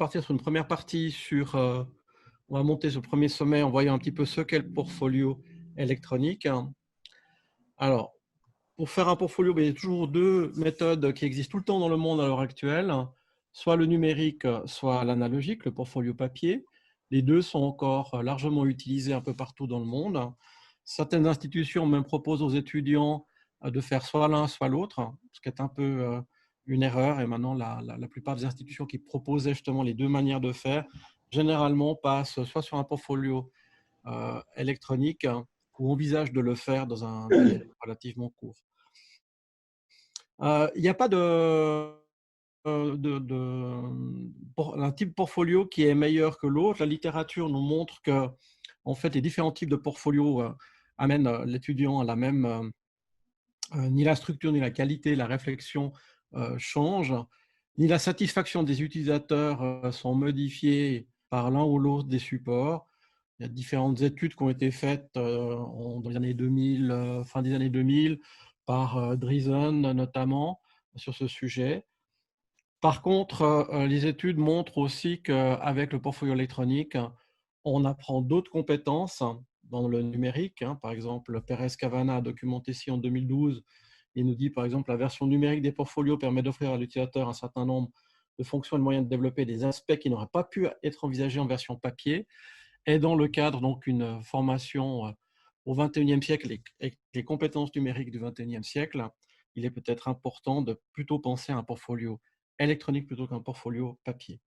partir sur une première partie sur, on va monter sur le premier sommet en voyant un petit peu ce qu'est le portfolio électronique. Alors, pour faire un portfolio, il y a toujours deux méthodes qui existent tout le temps dans le monde à l'heure actuelle, soit le numérique, soit l'analogique, le portfolio papier. Les deux sont encore largement utilisés un peu partout dans le monde. Certaines institutions même proposent aux étudiants de faire soit l'un, soit l'autre, ce qui est un peu une erreur. Et maintenant, la plupart des institutions qui proposaient justement les deux manières de faire, généralement passent soit sur un portfolio électronique ou envisagent de le faire dans un délai relativement court. Il n'y a pas un type portfolio qui est meilleur que l'autre. La littérature nous montre que, en fait, les différents types de portfolios amènent l'étudiant à la même, ni la structure, ni la qualité, la réflexion changent, ni la satisfaction des utilisateurs sont modifiées par l'un ou l'autre des supports. Il y a différentes études qui ont été faites dans les années 2000, fin des années 2000, par Driessen notamment, sur ce sujet. Par contre, les études montrent aussi qu'avec le portfolio électronique, on apprend d'autres compétences dans le numérique. Par exemple, Pérez-Cavana a documenté ici en 2012. Il nous dit, par exemple, la version numérique des portfolios permet d'offrir à l'utilisateur un certain nombre de fonctions et de moyens de développer des aspects qui n'auraient pas pu être envisagés en version papier. Et dans le cadre d'une formation au XXIe siècle et les compétences numériques du XXIe siècle, il est peut-être important de plutôt penser à un portfolio électronique plutôt qu'un portfolio papier.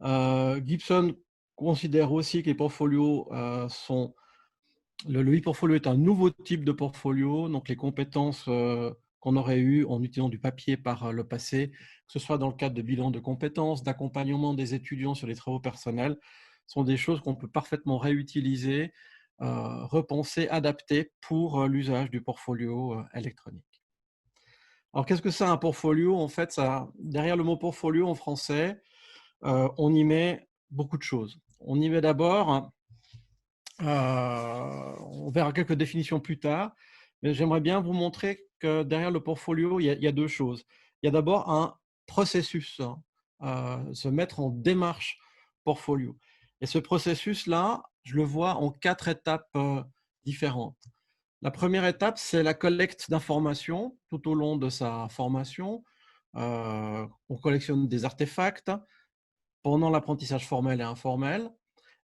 Gibson considère aussi que les portfolios sont… Le e-portfolio est un nouveau type de portfolio, donc les compétences qu'on aurait eues en utilisant du papier par le passé, que ce soit dans le cadre de bilan de compétences, d'accompagnement des étudiants sur les travaux personnels, sont des choses qu'on peut parfaitement réutiliser, repenser, adapter pour l'usage du portfolio électronique. Alors, qu'est-ce que c'est un portfolio? En fait, derrière le mot portfolio en français, on y met beaucoup de choses. On y met d'abord, on verra quelques définitions plus tard, mais j'aimerais bien vous montrer que derrière le portfolio, il y a deux choses. Il y a d'abord un processus, se mettre en démarche portfolio. Et ce processus-là, je le vois en 4 étapes différentes. La première étape, c'est la collecte d'informations tout au long de sa formation. On collectionne des artefacts pendant l'apprentissage formel et informel.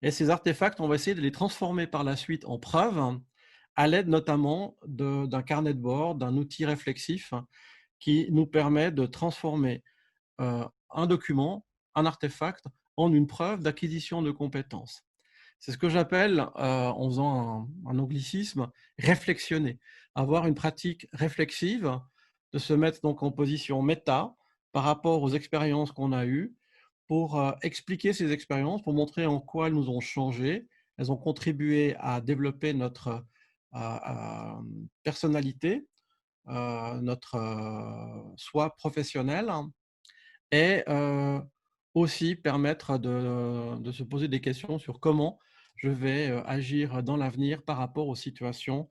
Et ces artefacts, on va essayer de les transformer par la suite en preuves, à l'aide notamment d'un carnet de bord, d'un outil réflexif qui nous permet de transformer un document, un artefact, en une preuve d'acquisition de compétences. C'est ce que j'appelle, en faisant un anglicisme, réflexionner, avoir une pratique réflexive, de se mettre donc en position méta par rapport aux expériences qu'on a eues, pour expliquer ces expériences, pour montrer en quoi elles nous ont changé. Elles ont contribué à développer notre personnalité, notre soi professionnel, et aussi permettre de se poser des questions sur comment je vais agir dans l'avenir par rapport aux situations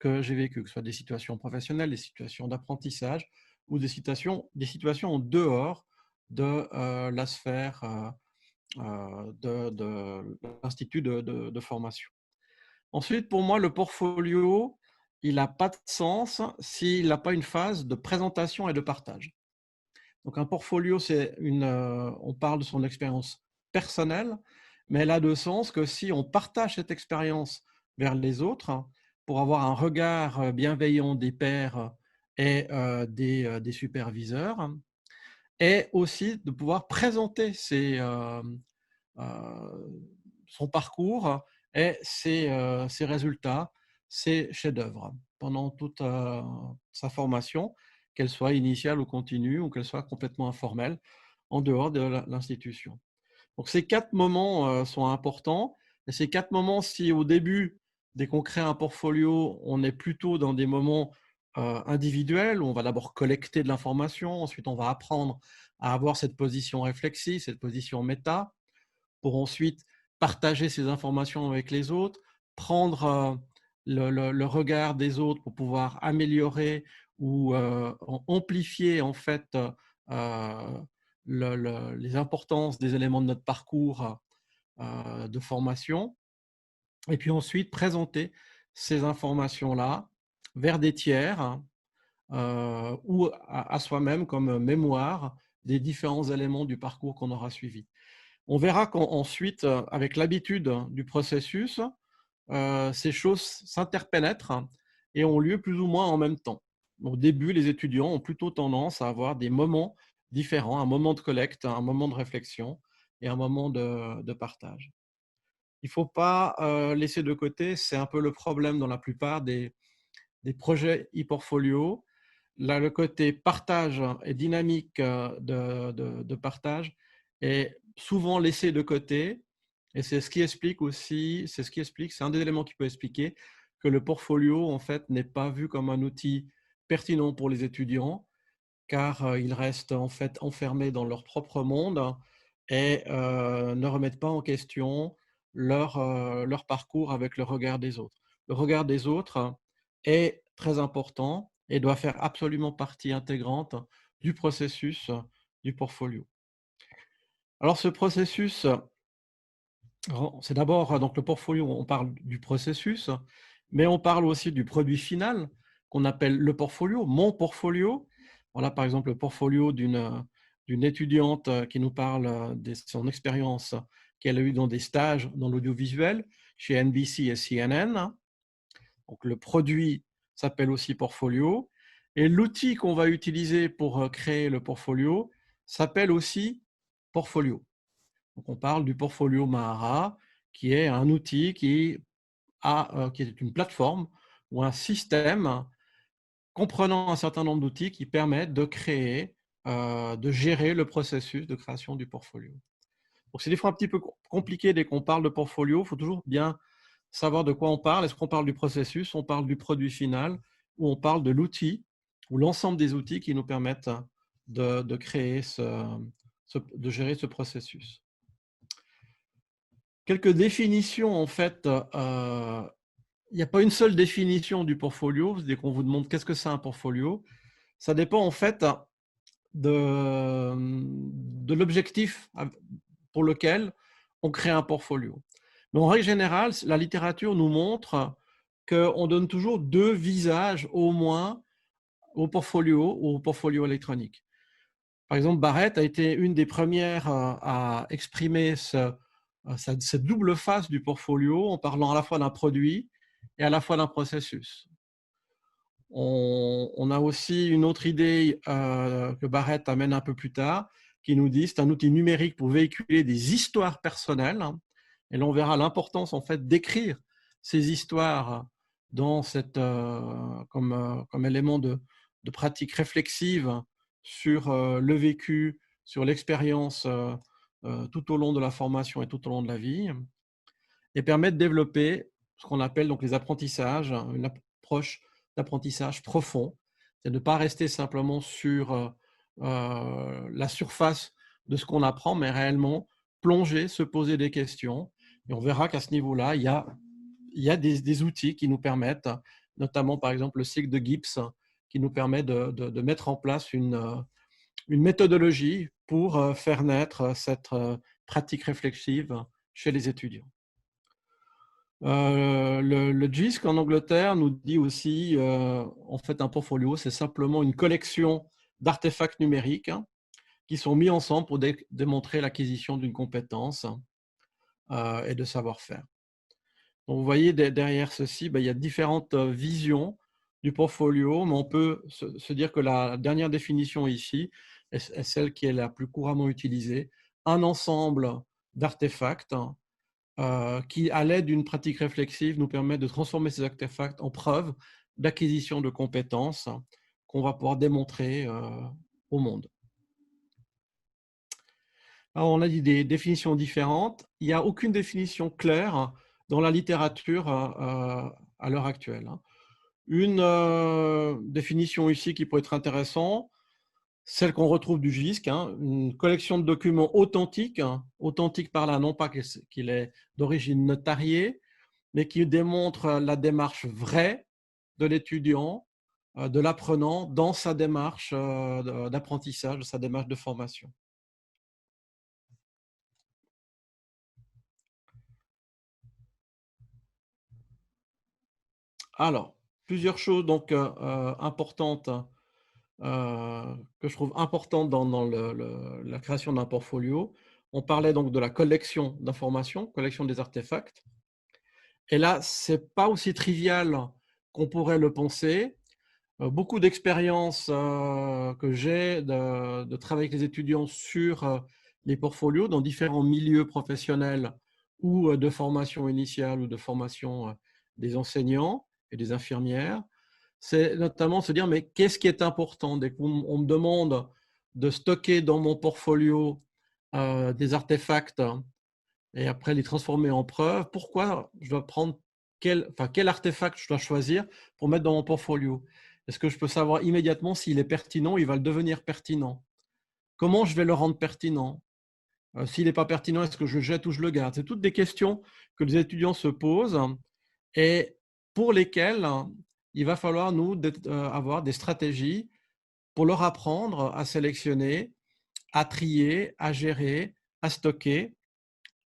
que j'ai vécues, que ce soit des situations professionnelles, des situations d'apprentissage ou des situations en dehors de la sphère de l'institut de formation. Ensuite, pour moi, le portfolio, il n'a pas de sens s'il n'a pas une phase de présentation et de partage. Donc, un portfolio, on parle de son expérience personnelle, mais elle a de sens que si on partage cette expérience vers les autres pour avoir un regard bienveillant des pairs et des superviseurs, et aussi de pouvoir présenter son parcours et ses résultats, ses chefs-d'œuvre pendant toute sa formation, qu'elle soit initiale ou continue, ou qu'elle soit complètement informelle, en dehors de l'institution. Donc ces 4 moments sont importants. Et ces 4 moments, si au début, dès qu'on crée un portfolio, on est plutôt dans des moments individuels, où on va d'abord collecter de l'information, ensuite on va apprendre à avoir cette position réflexive, cette position méta, pour ensuite partager ces informations avec les autres, prendre le regard des autres pour pouvoir améliorer ou amplifier en fait les importances des éléments de notre parcours de formation, et puis ensuite présenter ces informations-là vers des tiers ou à soi-même comme mémoire des différents éléments du parcours qu'on aura suivi. On verra qu'ensuite, avec l'habitude du processus, ces choses s'interpénètrent et ont lieu plus ou moins en même temps. Au début, les étudiants ont plutôt tendance à avoir des moments différents, un moment de collecte, un moment de réflexion et un moment de partage. Il ne faut pas laisser de côté, c'est un peu le problème dans la plupart des projets e-portfolio, là, le côté partage et dynamique de partage est souvent laissé de côté. Et c'est ce qui explique aussi, c'est un des éléments qui peut expliquer que le portfolio, en fait, n'est pas vu comme un outil pertinent pour les étudiants, car ils restent en fait enfermés dans leur propre monde et ne remettent pas en question leur parcours avec le regard des autres. Le regard des autres est très important et doit faire absolument partie intégrante du processus du portfolio. Alors ce processus, c'est d'abord donc le portfolio, on parle du processus, mais on parle aussi du produit final qu'on appelle le portfolio, mon portfolio. Voilà par exemple le portfolio d'une étudiante qui nous parle de son expérience qu'elle a eue dans des stages dans l'audiovisuel chez NBC et CNN. Donc le produit s'appelle aussi portfolio et l'outil qu'on va utiliser pour créer le portfolio s'appelle aussi portfolio. Donc on parle du portfolio Mahara, qui est un outil qui est une plateforme ou un système comprenant un certain nombre d'outils qui permettent de créer, de gérer le processus de création du portfolio. Donc c'est des fois un petit peu compliqué dès qu'on parle de portfolio, il faut toujours bien savoir de quoi on parle. Est-ce qu'on parle du processus, on parle du produit final, ou on parle de l'outil, ou l'ensemble des outils qui nous permettent de créer de gérer ce processus. Quelques définitions, en fait, il n'y a pas une seule définition du portfolio. Dès qu'on vous demande qu'est-ce que c'est un portfolio, ça dépend en fait de l'objectif pour lequel on crée un portfolio. Mais en règle générale, la littérature nous montre qu'on donne toujours 2 visages au moins au portfolio électronique. Par exemple, Barrett a été une des premières à exprimer cette double face du portfolio en parlant à la fois d'un produit et à la fois d'un processus. On a aussi une autre idée que Barrett amène un peu plus tard, qui nous dit que c'est un outil numérique pour véhiculer des histoires personnelles. Et là, on verra l'importance en fait d'écrire ces histoires dans comme élément de pratique réflexive sur le vécu, sur l'expérience tout au long de la formation et tout au long de la vie, et permet de développer ce qu'on appelle donc les apprentissages, une approche d'apprentissage profond. C'est de ne pas rester simplement sur la surface de ce qu'on apprend, mais réellement plonger, se poser des questions. Et on verra qu'à ce niveau-là, il y a des outils qui nous permettent, notamment par exemple le cycle de Gibbs, qui nous permet de mettre en place une méthodologie pour faire naître cette pratique réflexive chez les étudiants. Le JISC en Angleterre nous dit aussi, en fait, un portfolio, c'est simplement une collection d'artefacts numériques qui sont mis ensemble pour démontrer l'acquisition d'une compétence et de savoir-faire. Donc, vous voyez, derrière ceci, il y a différentes visions du portfolio, mais on peut se dire que la dernière définition ici est celle qui est la plus couramment utilisée. Un ensemble d'artefacts qui, à l'aide d'une pratique réflexive, nous permet de transformer ces artefacts en preuves d'acquisition de compétences qu'on va pouvoir démontrer au monde. Alors, on a dit des définitions différentes. Il n'y a aucune définition claire dans la littérature à l'heure actuelle. Une définition ici qui pourrait être intéressante, celle qu'on retrouve du JISC, une collection de documents authentiques, authentique par là, non pas qu'il est d'origine notariée, mais qui démontre la démarche vraie de l'étudiant, de l'apprenant dans sa démarche d'apprentissage, sa démarche de formation. Alors, plusieurs choses donc importantes, que je trouve importantes dans la création d'un portfolio. On parlait donc de la collection d'informations, collection des artefacts. Et là, c'est pas aussi trivial qu'on pourrait le penser. Beaucoup d'expériences que j'ai de travailler avec les étudiants sur les portfolios dans différents milieux professionnels ou de formation initiale ou de formation des enseignants et des infirmières, c'est notamment se dire, mais qu'est-ce qui est important? Dès qu'on me demande de stocker dans mon portfolio des artefacts et après les transformer en preuves, pourquoi je dois prendre quel artefact je dois choisir pour mettre dans mon portfolio? Est-ce que je peux savoir immédiatement s'il est pertinent ou il va le devenir pertinent? Comment je vais le rendre pertinent? S'il n'est pas pertinent, est-ce que je le jette ou je le garde? C'est toutes des questions que les étudiants se posent et pour lesquelles il va falloir nous avoir des stratégies pour leur apprendre à sélectionner, à trier, à gérer, à stocker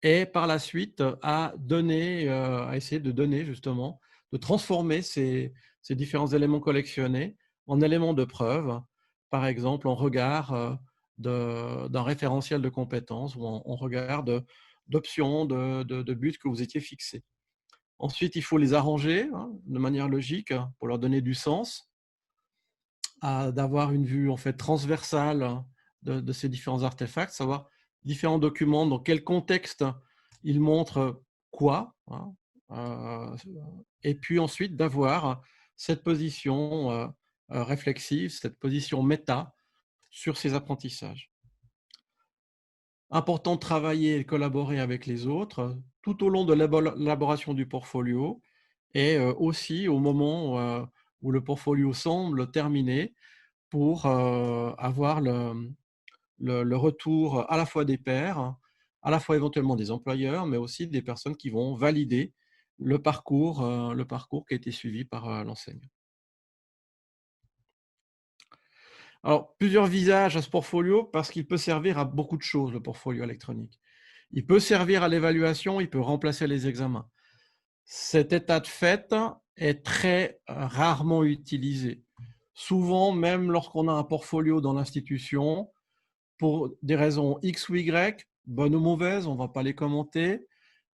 et par la suite à donner, à essayer de donner justement, de transformer ces différents éléments collectionnés en éléments de preuve, par exemple en regard d'un référentiel de compétences ou en regard d'options, de buts que vous étiez fixés. Ensuite, il faut les arranger hein, de manière logique pour leur donner du sens, d'avoir une vue en fait transversale de ces différents artefacts, savoir différents documents dans quel contexte ils montrent quoi, hein, euh, et puis ensuite d'avoir cette position réflexive, cette position méta sur ces apprentissages. Important de travailler et de collaborer avec les autres tout au long de l'élaboration du portfolio et aussi au moment où le portfolio semble terminé pour avoir le retour à la fois des pairs, à la fois éventuellement des employeurs, mais aussi des personnes qui vont valider le parcours qui a été suivi par l'enseignant. Alors, plusieurs visages à ce portfolio parce qu'il peut servir à beaucoup de choses, le portfolio électronique. Il peut servir à l'évaluation, il peut remplacer les examens. Cet état de fait est très rarement utilisé. Souvent, même lorsqu'on a un portfolio dans l'institution, pour des raisons X ou Y, bonnes ou mauvaises, on ne va pas les commenter,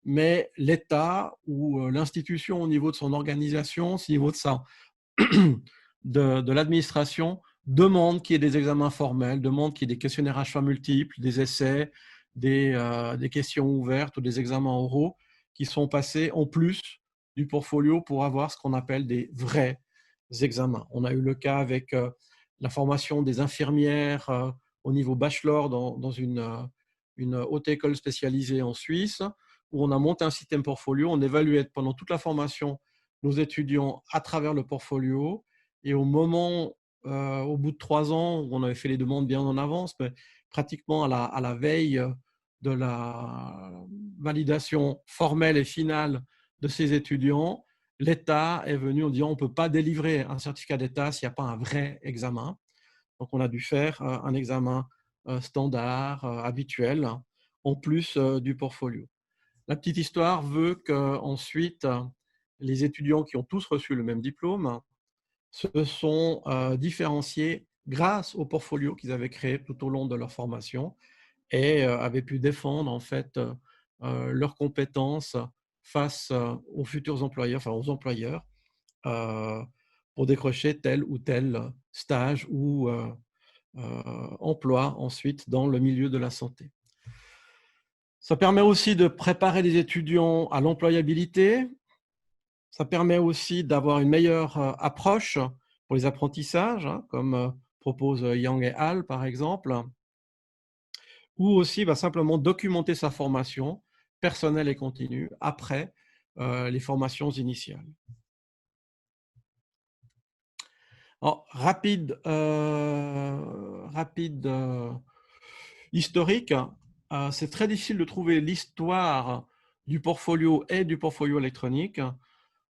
mais l'État ou l'institution au niveau de son organisation, au niveau de l'administration, demande qu'il y ait des examens formels, demande qu'il y ait des questionnaires à choix multiples, des essais, des questions ouvertes ou des examens oraux qui sont passés en plus du portfolio pour avoir ce qu'on appelle des vrais examens. On a eu le cas avec la formation des infirmières au niveau bachelor dans une haute école spécialisée en Suisse, où on a monté un système portfolio, on évaluait pendant toute la formation nos étudiants à travers le portfolio, et au moment, au bout de 3 ans, on avait fait les demandes bien en avance, mais pratiquement à la veille de la validation formelle et finale de ces étudiants, l'État est venu en disant on ne peut pas délivrer un certificat d'État s'il n'y a pas un vrai examen. Donc, on a dû faire un examen standard, habituel, en plus du portfolio. La petite histoire veut qu'ensuite, les étudiants qui ont tous reçu le même diplôme se sont différenciés grâce au portfolio qu'ils avaient créé tout au long de leur formation et avaient pu défendre en fait leurs compétences face aux futurs employeurs, enfin aux employeurs, euh, pour décrocher tel ou tel stage ou emploi ensuite dans le milieu de la santé. Ça permet aussi de préparer les étudiants à l'employabilité. Ça permet aussi d'avoir une meilleure approche pour les apprentissages, hein, comme propose Yang et Al, par exemple, ou aussi simplement documenter sa formation personnelle et continue après les formations initiales. Alors, rapide historique, c'est très difficile de trouver l'histoire du portfolio et du portfolio électronique.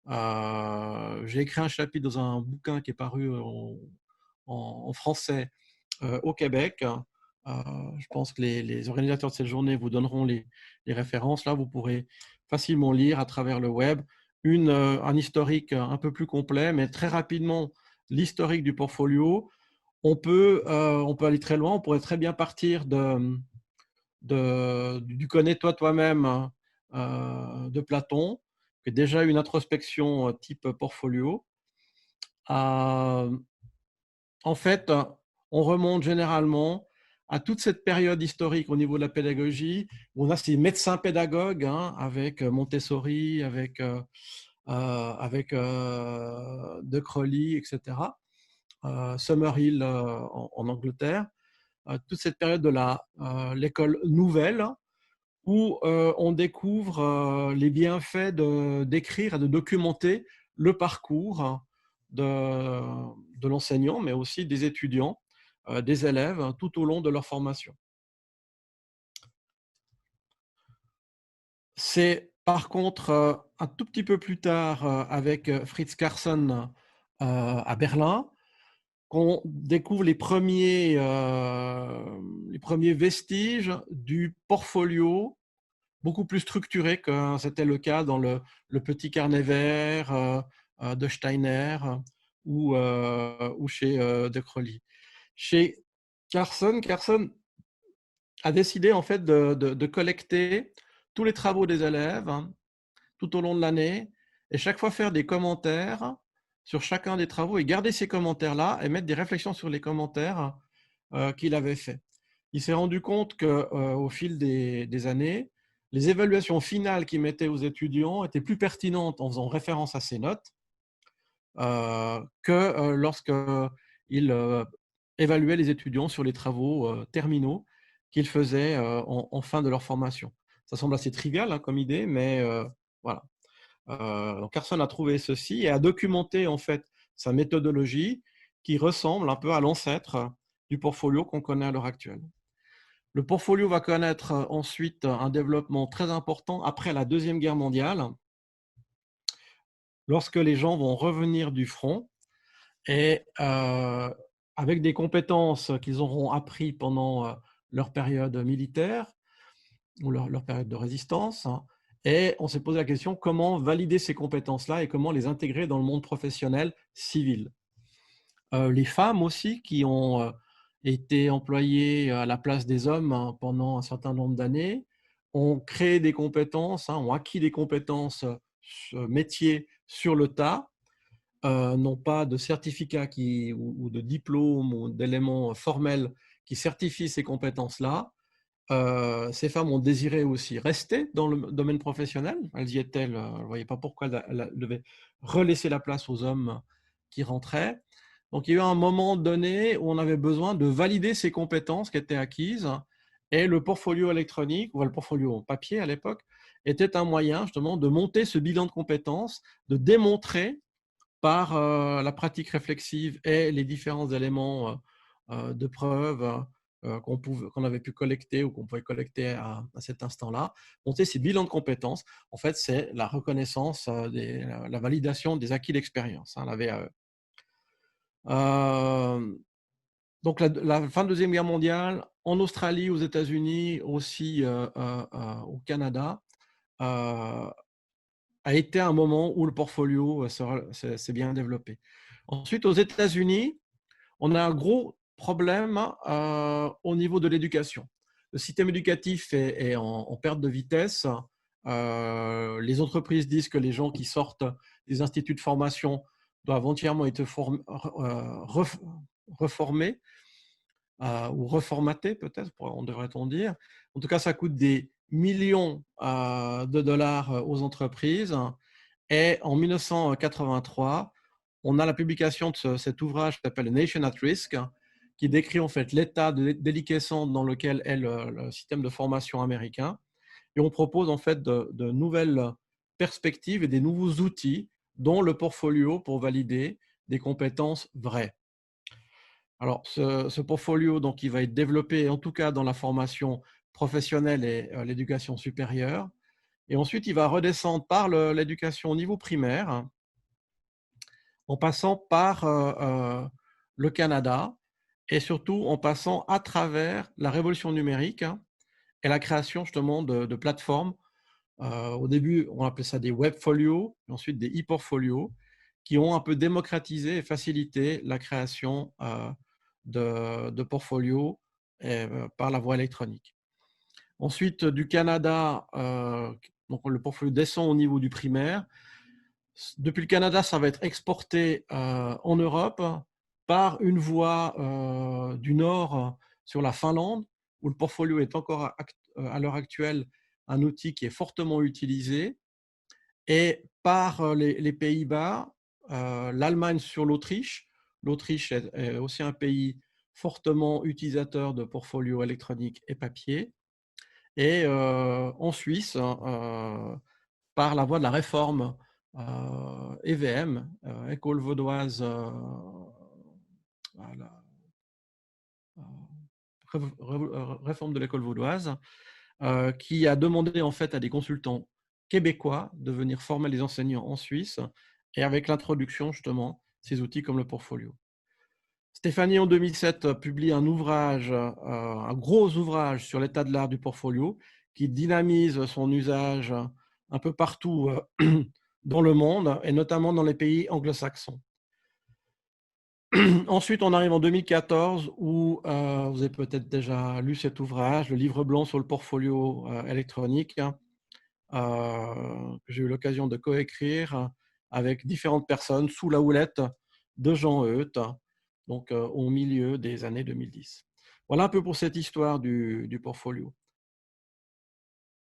J'ai écrit un chapitre dans un bouquin qui est paru en français au Québec. Je pense que les organisateurs de cette journée vous donneront les références. Là, vous pourrez facilement lire à travers le web un historique un peu plus complet, mais très rapidement, l'historique du portfolio, on peut aller très loin. On pourrait très bien partir du connais-toi toi-même de Platon, qui est déjà une introspection type portfolio. En fait, on remonte généralement à toute cette période historique au niveau de la pédagogie, où on a ces médecins pédagogues, hein, avec Montessori, avec De Crowley, etc., Summerhill en Angleterre, toute cette période de l'école nouvelle, où on découvre les bienfaits d'écrire et de documenter le parcours de l'enseignant, mais aussi des étudiants, des élèves, hein, tout au long de leur formation. C'est par contre un tout petit peu plus tard, avec Fritz Carlson à Berlin, qu'on découvre les premiers vestiges du portfolio beaucoup plus structuré que c'était le cas dans le petit carnet vert de Steiner ou chez De Crowley. Chez Carlson a décidé en fait de collecter tous les travaux des élèves, hein, tout au long de l'année, et chaque fois faire des commentaires sur chacun des travaux et garder ces commentaires-là et mettre des réflexions sur les commentaires qu'il avait faits. Il s'est rendu compte qu'au fil des années, les évaluations finales qu'il mettait aux étudiants étaient plus pertinentes en faisant référence à ces notes que lorsqu'il évaluait les étudiants sur les travaux terminaux qu'ils faisaient en fin de leur formation. Ça semble assez trivial hein, comme idée, mais voilà. Donc Carson a trouvé ceci et a documenté en fait sa méthodologie qui ressemble un peu à l'ancêtre du portfolio qu'on connaît à l'heure actuelle. Le portfolio va connaître ensuite un développement très important après la Deuxième Guerre mondiale, lorsque les gens vont revenir du front et avec des compétences qu'ils auront appris pendant leur période militaire ou leur période de résistance. Et on s'est posé la question comment valider ces compétences-là et comment les intégrer dans le monde professionnel civil. Les femmes aussi qui ont été employées à la place des hommes hein, pendant un certain nombre d'années ont créé des compétences, hein, ont acquis des compétences métiers sur le tas, non pas de certificats ou de diplômes ou d'éléments formels qui certifient ces compétences-là. Ces femmes ont désiré aussi rester dans le domaine professionnel. Elles y étaient, elles ne voyaient pas pourquoi elles devaient relaisser la place aux hommes qui rentraient. Donc, il y a eu un moment donné où on avait besoin de valider ces compétences qui étaient acquises et le portfolio électronique, ou le portfolio papier à l'époque, était un moyen justement de monter ce bilan de compétences, de démontrer par la pratique réflexive et les différents éléments de preuve qu'on avait pu collecter ou qu'on pouvait collecter à cet instant-là. Monter ces bilans de compétences, en fait, c'est la reconnaissance, la validation des acquis d'expérience, hein, la VAE. Donc, la fin de la Deuxième Guerre mondiale, en Australie, aux États-Unis, aussi au Canada, a été un moment où le portfolio s'est bien développé. Ensuite, aux États-Unis, on a un gros problème au niveau de l'éducation. Le système éducatif est en perte de vitesse. Les entreprises disent que les gens qui sortent des instituts de formation doivent entièrement être reformés ou reformatés, peut-être, on devrait-on dire. En tout cas, ça coûte des millions de dollars aux entreprises. Et en 1983, on a la publication de cet ouvrage qui s'appelle Nation at Risk, qui décrit en fait l'état de déliquescence dans lequel est le système de formation américain. Et on propose en fait de nouvelles perspectives et des nouveaux outils, dont le portfolio pour valider des compétences vraies. Alors, ce portfolio, donc, il va être développé en tout cas dans la formation professionnelle et l'éducation supérieure. Et ensuite, il va redescendre par l'éducation au niveau primaire, en passant par le Canada et surtout en passant à travers la révolution numérique et la création justement de plateformes Au début, on appelait ça des webfolios, et ensuite des e-portfolios, qui ont un peu démocratisé et facilité la création de portfolios par la voie électronique. Ensuite, du Canada, donc le portfolio descend au niveau du primaire. Depuis le Canada, ça va être exporté en Europe par une voie du Nord sur la Finlande, où le portfolio est encore à l'heure actuelle un outil qui est fortement utilisé, et par les Pays-Bas, l'Allemagne sur l'Autriche. L'Autriche est aussi un pays fortement utilisateur de portfolios électroniques et papier, et en Suisse, par la voie de la réforme EVM, École vaudoise, réforme de l'école vaudoise, qui a demandé en fait à des consultants québécois de venir former les enseignants en Suisse, et avec l'introduction justement ces outils comme le portfolio. Stéphanie, en 2007, publie un ouvrage, un gros ouvrage sur l'état de l'art du portfolio, qui dynamise son usage un peu partout dans le monde, et notamment dans les pays anglo-saxons. Ensuite, on arrive en 2014, où vous avez peut-être déjà lu cet ouvrage, le livre blanc sur le portfolio électronique, que j'ai eu l'occasion de coécrire avec différentes personnes sous la houlette de Jean Euth, donc au milieu des années 2010. Voilà un peu pour cette histoire du portfolio.